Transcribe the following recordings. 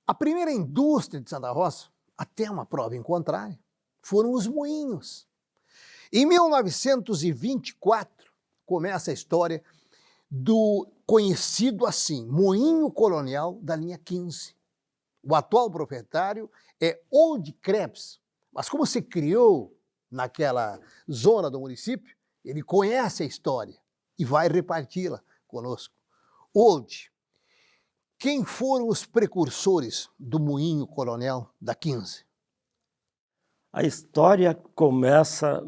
A primeira indústria de Santa Rosa, até uma prova em contrário, foram os moinhos. Em 1924, começa a história do conhecido assim, Moinho Colonial da linha 15. O atual proprietário é Old Krebs, mas como se criou naquela zona do município, ele conhece a história e vai reparti-la conosco. Old, quem foram os precursores do Moinho Colonial da 15? A história começa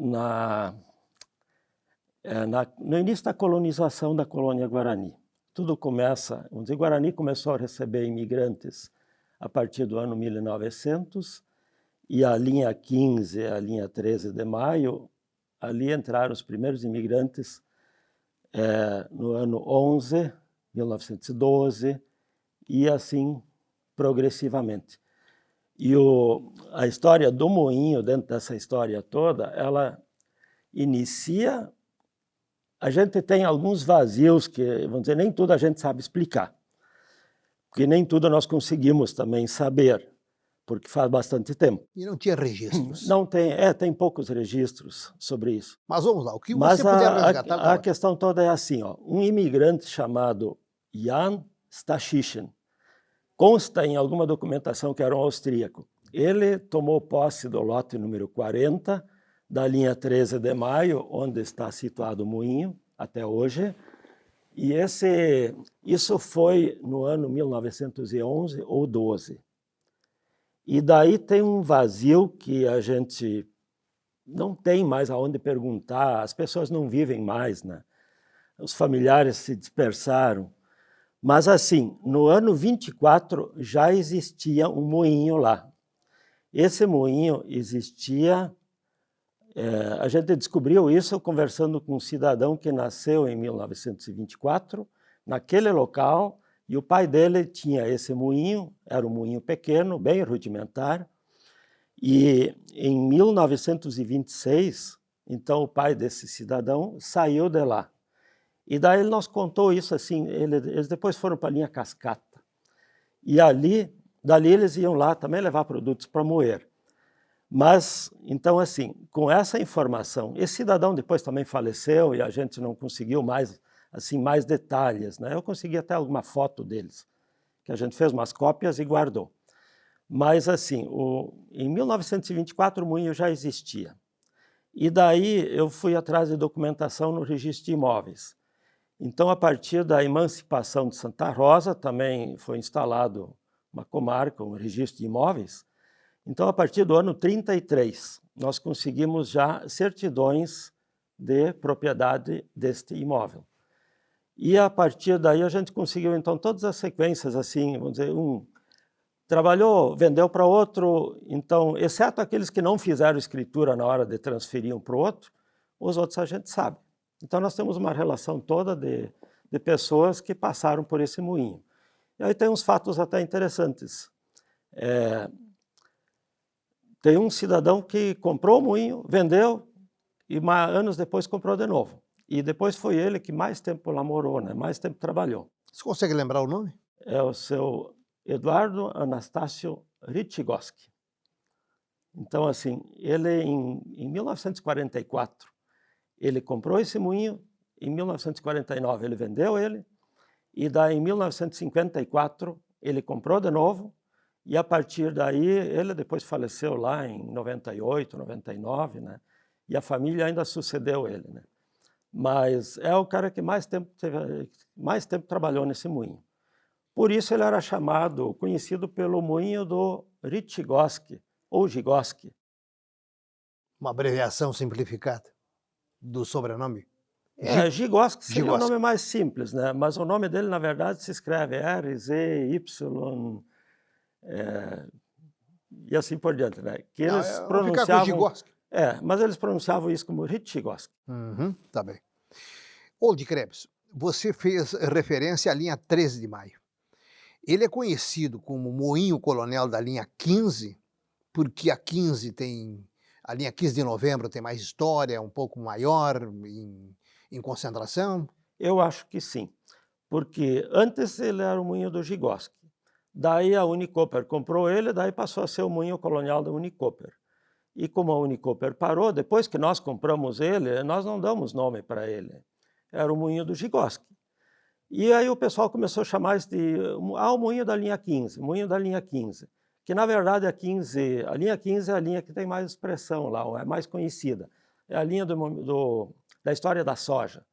no início da colonização da colônia Guarani. Tudo começa, vamos dizer, Guarani começou a receber imigrantes a partir do ano 1900, e a linha 15, a linha 13 de maio, ali entraram os primeiros imigrantes no ano 11, 1912, e assim progressivamente. E a história do moinho, dentro dessa história toda, ela inicia... A gente tem alguns vazios que, vamos dizer, nem tudo a gente sabe explicar. Porque nem tudo nós conseguimos também saber, porque faz bastante tempo. E não tinha registros. Não tem, tem poucos registros sobre isso. Mas vamos lá, o que você puder resgatar... A questão toda é assim, ó, um imigrante chamado Jan Stachischen, consta em alguma documentação que era um austríaco. Ele tomou posse do lote número 40, da linha 13 de maio, onde está situado o moinho, até hoje. E isso foi no ano 1911 ou 12. E daí tem um vazio que a gente não tem mais aonde perguntar, as pessoas não vivem mais, né? Os familiares se dispersaram. Mas assim, no ano 24 já existia um moinho lá. Esse moinho existia, a gente descobriu isso conversando com um cidadão que nasceu em 1924, naquele local, e o pai dele tinha esse moinho, era um moinho pequeno, bem rudimentar, e em 1926, então o pai desse cidadão saiu de lá. E daí ele nos contou isso assim, eles depois foram para a linha Cascata. E dali eles iam lá também levar produtos para moer. Mas, então assim, com essa informação, esse cidadão depois também faleceu e a gente não conseguiu mais detalhes, né? Eu consegui até alguma foto deles, que a gente fez umas cópias e guardou. Mas assim, em 1924 o moinho já existia. E daí eu fui atrás de documentação no registro de imóveis. Então, a partir da emancipação de Santa Rosa, também foi instalado uma comarca, um registro de imóveis. Então, a partir do ano 33, nós conseguimos já certidões de propriedade deste imóvel. E a partir daí a gente conseguiu, então, todas as sequências, assim, vamos dizer, trabalhou, vendeu para outro, então, exceto aqueles que não fizeram escritura na hora de transferir um para o outro, os outros a gente sabe. Então, nós temos uma relação toda de pessoas que passaram por esse moinho. E aí tem uns fatos até interessantes. Tem um cidadão que comprou o moinho, vendeu, e anos depois comprou de novo. E depois foi ele que mais tempo lá morou, né? Mais tempo trabalhou. Você consegue lembrar o nome? É o seu Eduardo Anastácio Ritchigowski. Então, assim, ele em 1944, ele comprou esse moinho, em 1949 ele vendeu ele, e daí em 1954 ele comprou de novo, e a partir daí ele depois faleceu lá em 98, 99, né? E a família ainda sucedeu ele, né? Mas é o cara que mais tempo trabalhou nesse moinho. Por isso ele era conhecido pelo moinho do Ritchigowski, ou Gigowski. Uma abreviação simplificada do sobrenome? Gigowski seria o nome mais simples, né? Mas o nome dele, na verdade, se escreve R-Z-Y, e assim por diante, né? Que eles pronunciavam... mas eles pronunciavam isso como Ritchigowski. Tá bem. Old Krebs, você fez referência à linha 13 de maio. Ele é conhecido como Moinho Colonial da linha 15, porque a linha 15 de novembro tem mais história, é um pouco maior em concentração? Eu acho que sim, porque antes ele era o moinho do Gigowski. Daí a Unicoper comprou ele, daí passou a ser o moinho colonial da Unicoper. E como a Unicoper parou, depois que nós compramos ele, nós não damos nome para ele. Era o moinho do Vygotsky. E aí o pessoal começou a chamar isso de o moinho da linha 15, moinho da linha 15. Que na verdade a linha 15 é a linha que tem mais expressão lá, é mais conhecida. É a linha da história da soja.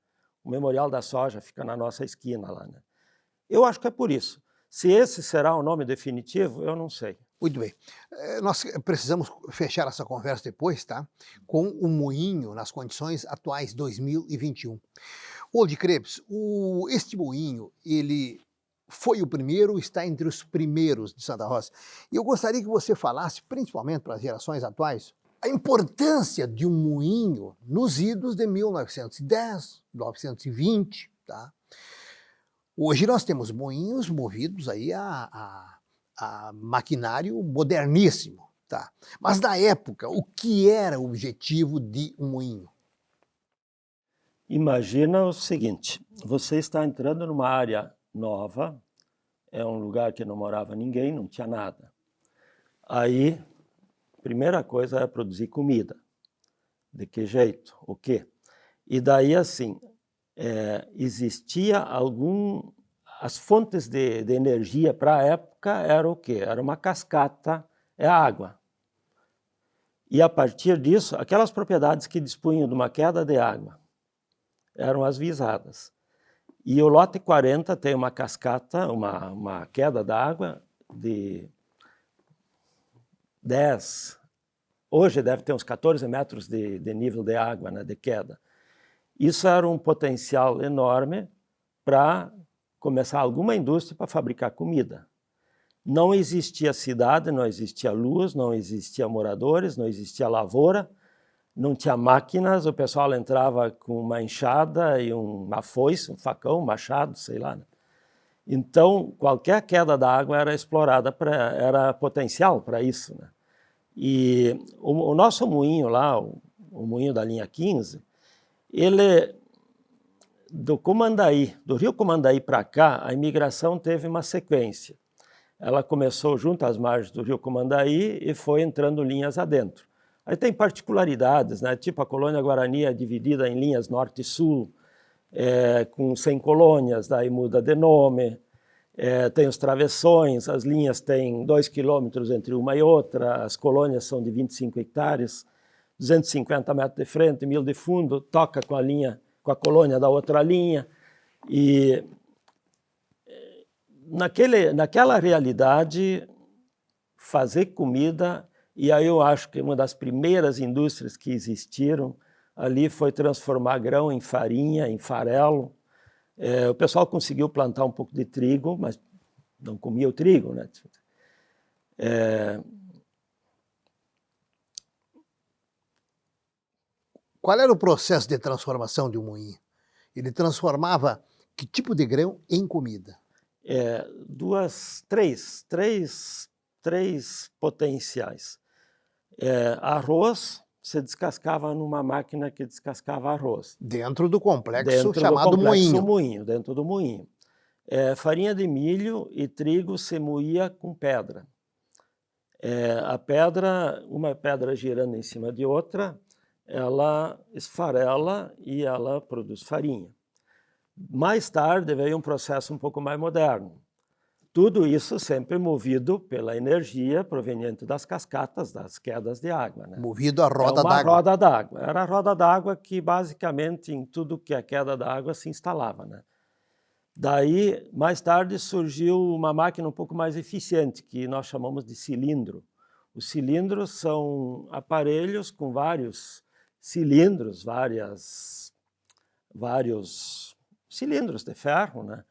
O Memorial da Soja fica na nossa esquina lá, né? Eu acho que é por isso. Se esse será o nome definitivo, eu não sei. Muito bem. Nós precisamos fechar essa conversa depois, tá? Com o moinho nas condições atuais 2021. Old Krebs, este moinho, ele foi o primeiro, está entre os primeiros de Santa Rosa. E eu gostaria que você falasse, principalmente para as gerações atuais, a importância de um moinho nos idos de 1910, 1920, tá? Hoje nós temos moinhos movidos aí a maquinário moderníssimo, tá? Mas na época, o que era o objetivo de um moinho? Imagina o seguinte, você está entrando numa área nova, é um lugar que não morava ninguém, não tinha nada. Aí, primeira coisa é produzir comida. De que jeito? O quê? E daí, assim, existia as fontes de energia para a época era o quê? Era uma cascata, é água. E a partir disso, aquelas propriedades que dispunham de uma queda de água eram as visadas. E o lote 40 tem uma cascata, uma queda d'água de 10, hoje deve ter uns 14 metros de nível de água, né, de queda. Isso era um potencial enorme para começar alguma indústria para fabricar comida. Não existia cidade, não existia luz, não existia moradores, não existia lavoura, não tinha máquinas, o pessoal entrava com uma enxada e uma foice, um facão, um machado, sei lá. Né? Então, qualquer queda d'água era explorada, era potencial para isso. Né? E o nosso moinho lá, o moinho da linha 15, ele, do Rio Comandaí para cá, a imigração teve uma sequência. Ela começou junto às margens do Rio Comandaí e foi entrando linhas adentro. Aí tem particularidades, né? Tipo a colônia Guarani é dividida em linhas norte e sul, com 100 colônias, daí muda de nome, tem os travessões, as linhas têm 2 quilômetros entre uma e outra, as colônias são de 25 hectares, 250 metros de frente, 1000 de fundo, toca com a colônia da outra linha, e naquela realidade, fazer comida. E aí eu acho que uma das primeiras indústrias que existiram ali foi transformar grão em farinha, em farelo. O pessoal conseguiu plantar um pouco de trigo, mas não comia o trigo, né? Qual era o processo de transformação de um moinho? Ele transformava que tipo de grão em comida? Três potenciais. Arroz, você descascava numa máquina que descascava arroz. Dentro do complexo chamado moinho. Dentro do moinho. Farinha de milho e trigo se moía com pedra. Uma pedra girando em cima de outra, ela esfarela e ela produz farinha. Mais tarde veio um processo um pouco mais moderno. Tudo isso sempre movido pela energia proveniente das cascatas, das quedas de água. Né? Movido a roda d'água. Roda d'água. Era a roda d'água que basicamente em tudo que é queda d'água se instalava. Né? Daí, mais tarde, surgiu uma máquina um pouco mais eficiente, que nós chamamos de cilindro. Os cilindros são aparelhos com vários cilindros, vários cilindros de ferro, né?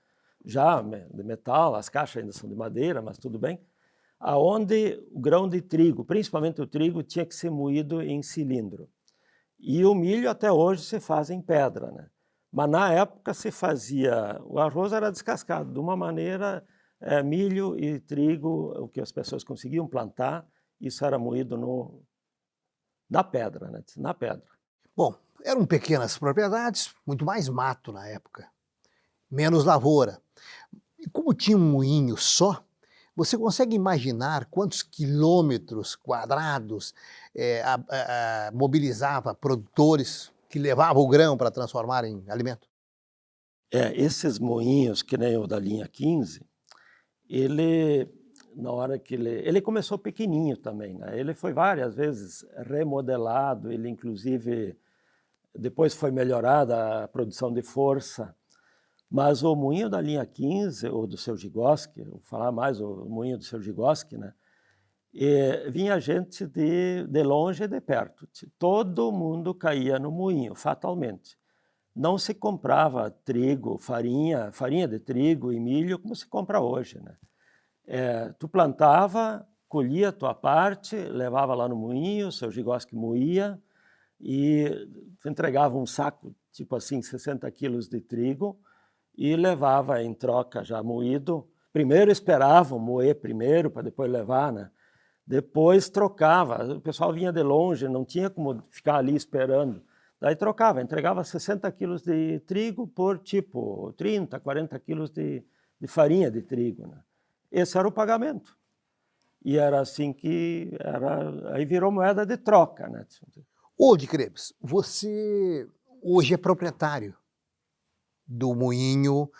Já de metal, as caixas ainda são de madeira, mas tudo bem, aonde o grão de trigo, principalmente o trigo, tinha que ser moído em cilindro. E o milho até hoje se faz em pedra, né? Mas na época se fazia, o arroz era descascado de uma maneira, milho e trigo, o que as pessoas conseguiam plantar, isso era moído na pedra, né? Na pedra. Bom, eram pequenas propriedades, muito mais mato na época, menos lavoura. E como tinha um moinho só, Você consegue imaginar quantos quilômetros quadrados mobilizava produtores que levavam o grão para transformar em alimento? Esses moinhos, que nem o da linha 15, ele, na hora que ele começou pequenininho também, né? Ele foi várias vezes remodelado, ele inclusive depois foi melhorada a produção de força, mas o moinho da linha 15, ou do seu Gigoski, vou falar mais o moinho do seu Gigoski, né? Vinha gente de longe e de perto. Todo mundo caía no moinho, fatalmente. Não se comprava trigo, farinha de trigo e milho como se compra hoje, né? Tu plantava, colhia a tua parte, levava lá no moinho, o seu Gigoski moía e entregava um saco, tipo assim, 60 quilos de trigo e levava em troca já moído. Primeiro esperavam moer primeiro para depois levar, né? Depois trocava, o pessoal vinha de longe, não tinha como ficar ali esperando. Daí trocava, entregava 60 quilos de trigo por tipo 30, 40 quilos de farinha de trigo, né? Esse era o pagamento. E era assim que aí virou moeda de troca, né? Ô, de Krebs, você hoje é proprietário do moinho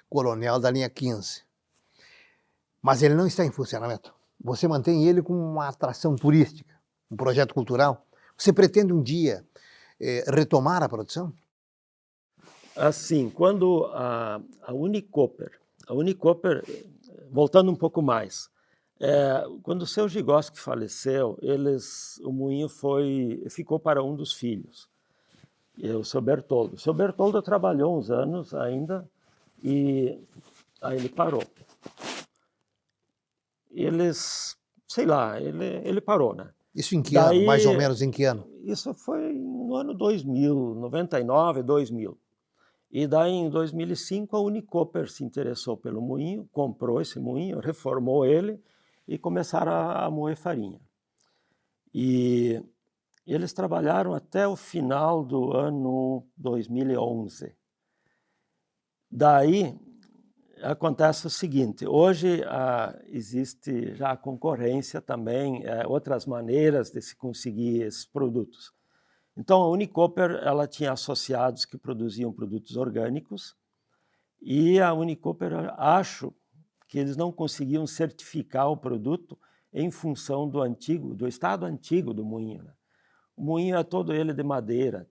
Coronel da linha 15, mas ele não está em funcionamento. Você mantém ele como uma atração turística, um projeto cultural. Você pretende um dia retomar a produção? Assim, quando a Unicoper, voltando um pouco mais, quando o seu Gigoski faleceu, o moinho ficou para um dos filhos, o seu Bertoldo. O seu Bertoldo trabalhou uns anos ainda e aí ele parou. Sei lá, ele parou, né? Isso em que ano? Mais ou menos em que ano? Isso foi no ano 2000, 99, 2000. E daí, em 2005, a Unicoper se interessou pelo moinho, comprou esse moinho, reformou ele e começaram a moer farinha. E eles trabalharam até o final do ano 2011. Daí, acontece o seguinte, hoje existe já a concorrência também, outras maneiras de se conseguir esses produtos. Então, a Unicoper ela tinha associados que produziam produtos orgânicos e a Unicoper, acho que eles não conseguiam certificar o produto em função do estado antigo do moinho, né? O moinho é todo ele de madeira,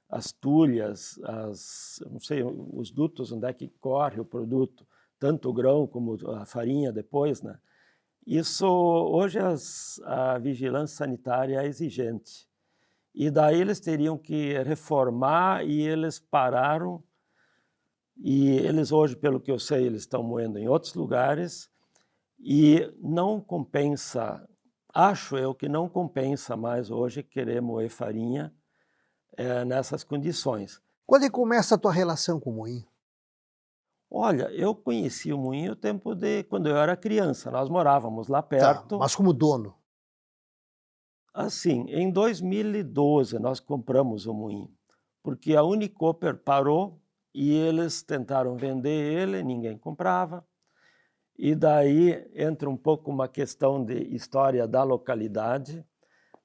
as tulhas, não sei, os dutos onde é que corre o produto, tanto o grão como a farinha depois, né? Isso, hoje a vigilância sanitária é exigente. E daí eles teriam que reformar e eles pararam. E eles hoje, pelo que eu sei, eles estão moendo em outros lugares e não compensa, acho eu que não compensa mais hoje querer moer farinha nessas condições. Quando é que começa a tua relação com o moinho? Olha, eu conheci o moinho no tempo quando eu era criança, nós morávamos lá Tá, perto. mas como dono? Assim, em 2012 nós compramos o moinho, porque a Unicoper parou e eles tentaram vender ele, ninguém comprava. E daí entra um pouco uma questão de história da localidade.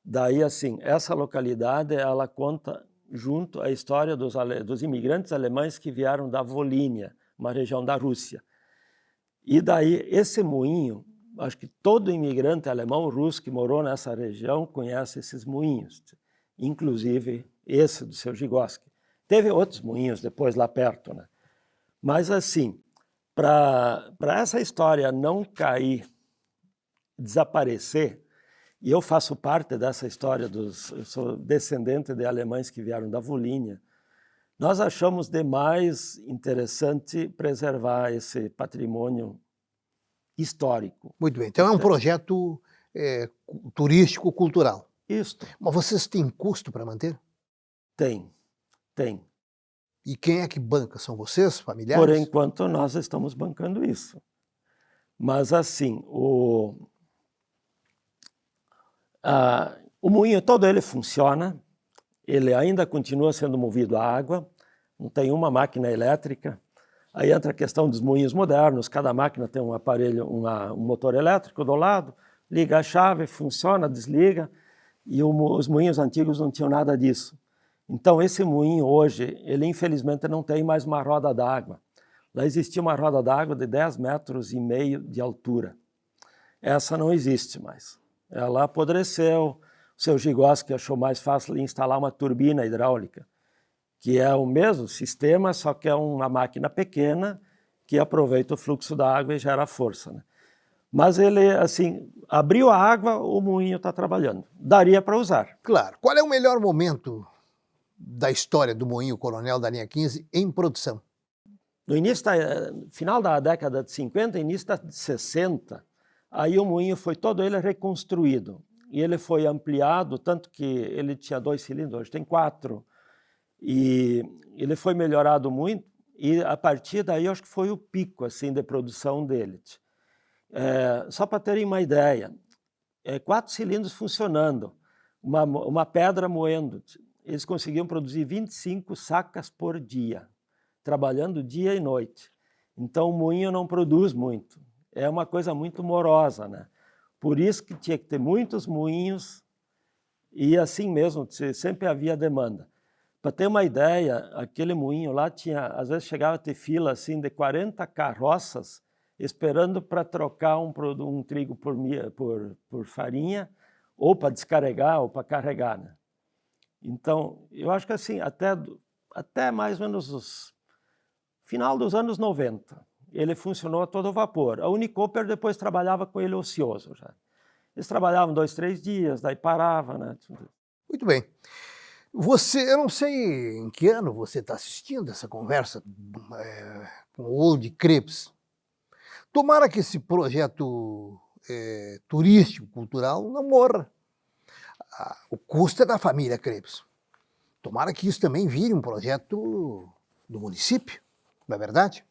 Daí, assim, essa localidade, ela conta junto a história dos imigrantes alemães que vieram da Volínia, uma região da Rússia. E daí, esse moinho, acho que todo imigrante alemão russo que morou nessa região conhece esses moinhos, inclusive esse do seu Gigoski. Teve outros moinhos depois lá perto, né? Mas, assim, para essa história não cair, desaparecer, e eu faço parte dessa história, eu sou descendente de alemães que vieram da Volínia, nós achamos demais interessante preservar esse patrimônio histórico. Muito bem, então é um projeto turístico, cultural. Isto. Mas vocês têm custo para manter? Tem. E quem é que banca? São vocês, familiares? Por enquanto, nós estamos bancando isso. Mas, assim, o moinho todo ele funciona, ele ainda continua sendo movido a água, não tem uma máquina elétrica. Aí entra a questão dos moinhos modernos, cada máquina tem um aparelho, um motor elétrico do lado, liga a chave, funciona, desliga, e os moinhos antigos não tinham nada disso. Então esse moinho hoje, ele infelizmente não tem mais uma roda d'água. Lá existia uma roda d'água de 10,5 metros de altura. Essa não existe mais. Ela apodreceu, o seu Gigoski achou mais fácil instalar uma turbina hidráulica, que é o mesmo sistema, só que é uma máquina pequena que aproveita o fluxo da água e gera força, né? Mas ele, assim, abriu a água, o moinho está trabalhando. Daria para usar. Claro. Qual é o melhor momento da história do Moinho Coronel da linha 15 em produção? No início, final da década de 50, início da de 60, aí o moinho foi todo ele reconstruído. E ele foi ampliado, tanto que ele tinha 2 cilindros, hoje tem 4. E ele foi melhorado muito, e a partir daí acho que foi o pico assim, de produção dele. Só para terem uma ideia, 4 cilindros funcionando, uma pedra moendo, eles conseguiam produzir 25 sacas por dia, trabalhando dia e noite. Então o moinho não produz muito, é uma coisa muito morosa, né? Por isso que tinha que ter muitos moinhos e assim mesmo, sempre havia demanda. Para ter uma ideia, aquele moinho lá tinha, às vezes chegava a ter fila assim de 40 carroças esperando para trocar um trigo por farinha, ou para descarregar ou para carregar, né? Então, eu acho que assim, até mais ou menos o final dos anos 90, ele funcionou a todo vapor. A Unicoper depois trabalhava com ele ocioso já. Eles trabalhavam 2, 3 dias, daí parava, né? Muito bem. Eu não sei em que ano você está assistindo essa conversa com o Old Krebs. Tomara que esse projeto turístico, cultural, não morra. O custo é da família Krebs. Tomara que isso também vire um projeto do município, não é verdade?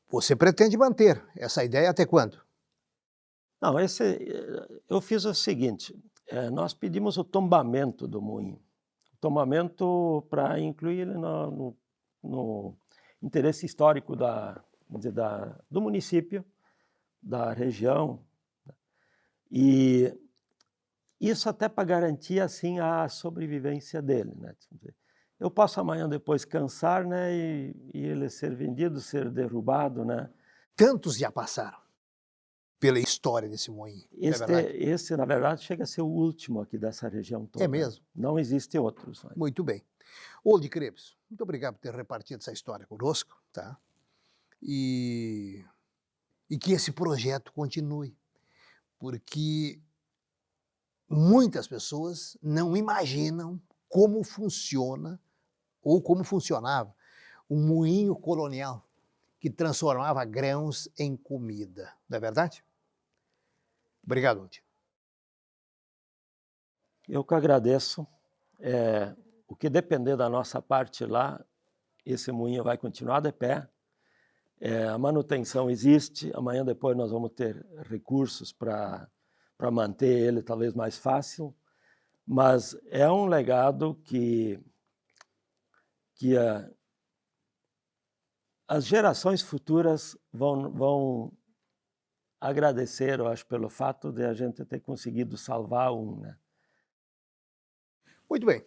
Você pretende manter essa ideia até quando? Não, eu fiz o seguinte, nós pedimos o tombamento do moinho. Tombamento para incluir ele no interesse histórico do município, da região, e isso até para garantir assim a sobrevivência dele, né? Eu posso amanhã depois cansar, né, e ele ser vendido, ser derrubado, né? Tantos já passaram pela história desse moinho, é verdade? Esse, na verdade, chega a ser o último aqui dessa região toda. É mesmo? Não existe outros. Né? Muito bem. Old Krebs, muito obrigado por ter repartido essa história conosco, tá? E que esse projeto continue, porque muitas pessoas não imaginam como funciona ou como funcionava o moinho colonial que transformava grãos em comida, não é verdade? Obrigado, Old. Eu que agradeço. O que depender da nossa parte lá, esse moinho vai continuar de pé. A manutenção existe. Amanhã depois nós vamos ter recursos para manter ele talvez mais fácil. Mas é um legado que as gerações futuras vão agradecer, eu acho, pelo fato de a gente ter conseguido salvar um, né? Muito bem.